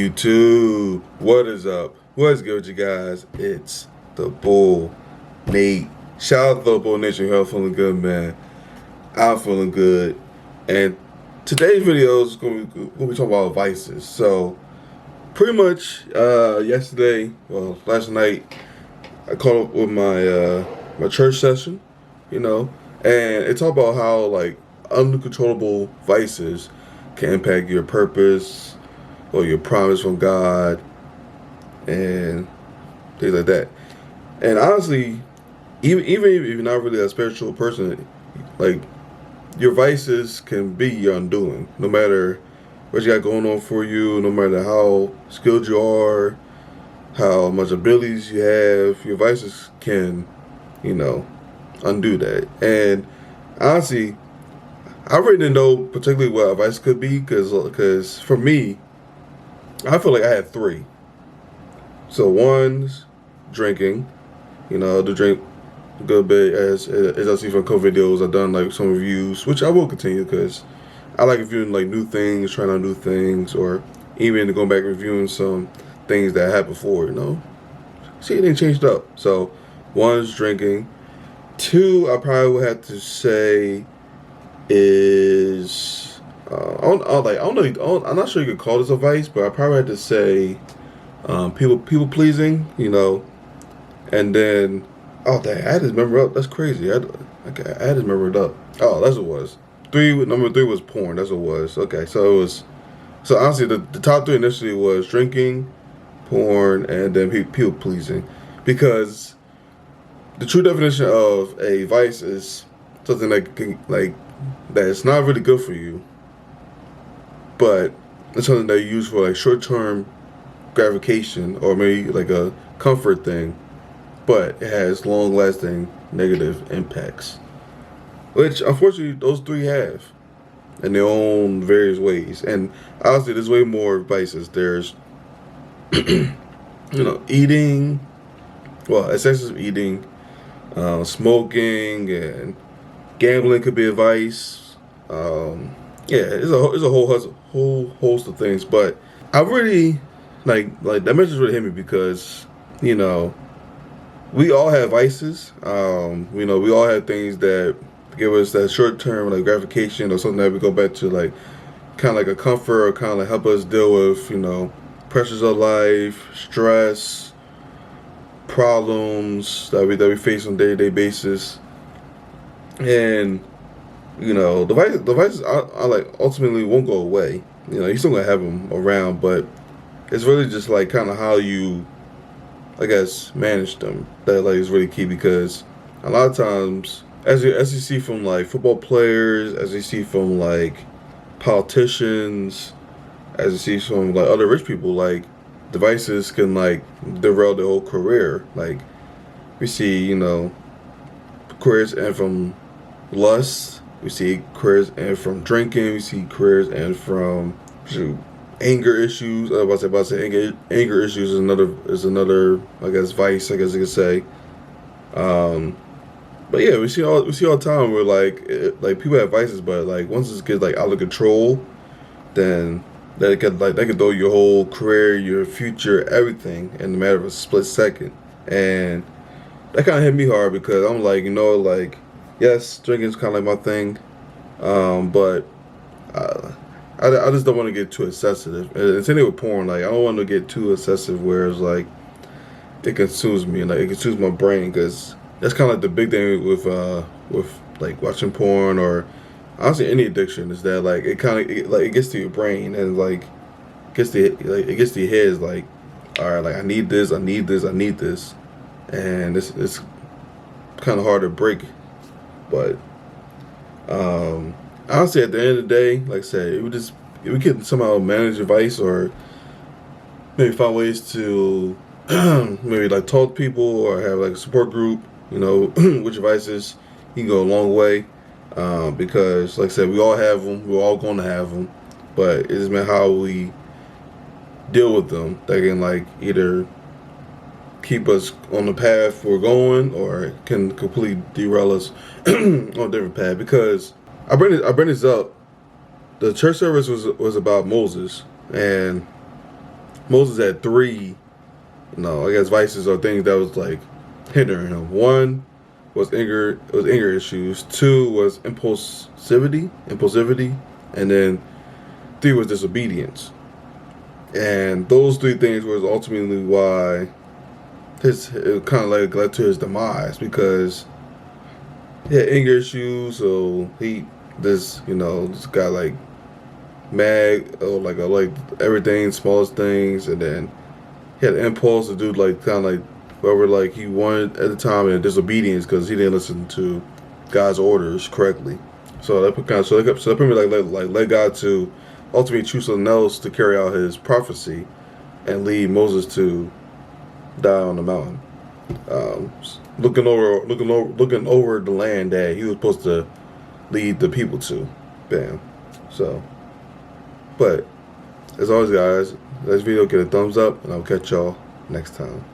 YouTube, what is up? What's good with you guys? It's the Boul, Nate. Shout out to the Boul Nation. Y'all feeling good, man. I'm feeling good. And today's video is going to be talking about vices. So, pretty much last night, I caught up with my church session, and it talked about how like uncontrollable vices can impact your purpose or your promise from God and things like that. And honestly, even if you're not really a spiritual person, like your vices can be your undoing. No matter what you got going on for you, no matter how skilled you are, how much abilities you have, your vices can, undo that. And honestly, I really didn't know particularly what a vice could be because for me, I feel like I had three. So one's drinking. I do drink a good bit as I see from co videos. I've done like some reviews, which I will continue because I like reviewing like new things, trying out new things, or even going back and reviewing some things that I had before. See, it ain't changed up. So one's drinking. Two, I probably would have to say is. I'm not sure you could call this a vice, but I probably had to say people pleasing, and then dang, I had his memory up. That's crazy. I had his memory up. Oh, that's what it was. Number three was porn. That's what it was. Okay, so honestly, the top three initially was drinking, porn, and then people pleasing, because the true definition of a vice is something that's not really good for you, but it's something that you use for like short-term gratification or maybe like a comfort thing, but it has long-lasting negative impacts, which unfortunately those three have in their own various ways. And honestly, there's way more vices. There's eating, excessive eating, smoking, and gambling could be a vice. It's a whole host of things. But I really like that message really hit me because we all have vices. We all have things that give us that short term like gratification or something that we go back to like kind of like a comfort or kind of like help us deal with pressures of life, stress, problems that we face on a day-to-day basis. And the vices I like ultimately won't go away. You're still gonna have them around, but it's really just like kind of how you, I guess, manage them that like is really key. Because a lot of times, as you see from like football players, as you see from like politicians, as you see from like other rich people, like devices can like derail their whole career. Like we see, careers end from lust. We see careers end from drinking. We see careers end from anger issues. I was about to say anger issues is another I guess vice, I guess you could say. But yeah, we see all the time where like people have vices, but like once it gets like out of control, then that could throw your whole career, your future, everything in a matter of a split second. And that kind of hit me hard because I'm like, yes, drinking's kind of like my thing, but I just don't want to get too excessive. And same thing with porn. Like I don't want to get too excessive, where it's like it consumes me, like it consumes my brain, because that's kind of like the big thing with like watching porn or honestly any addiction is that like it gets to your brain and like it gets to your head. Is like, all right, like I need this, and it's kind of hard to break. But honestly, at the end of the day, like I said, if we could somehow manage a vice or maybe find ways to maybe like talk to people or have like a support group, with your vices, you can go a long way. Because like I said, we all have them. We're all going to have them, but it just meant how we deal with them that can like either keep us on the path we're going, or can completely derail us on a different path. Because I bring this up. The church service was about Moses, and Moses had three, I guess vices or things that was like hindering him. One was anger issues. Two was impulsivity, and then three was disobedience. And those three things was ultimately why it kind of like led to his demise, because he had anger issues. So this guy like mad or like everything, smallest things, and then he had an impulse to do like kind of like whatever like he wanted at the time, and disobedience because he didn't listen to God's orders correctly. So that pretty much like led God to ultimately choose something else to carry out his prophecy and lead Moses to die on the mountain, um, looking over the land that he was supposed to lead the people to. Bam. So, but as always, guys, this video get a thumbs up, and I'll catch y'all next time.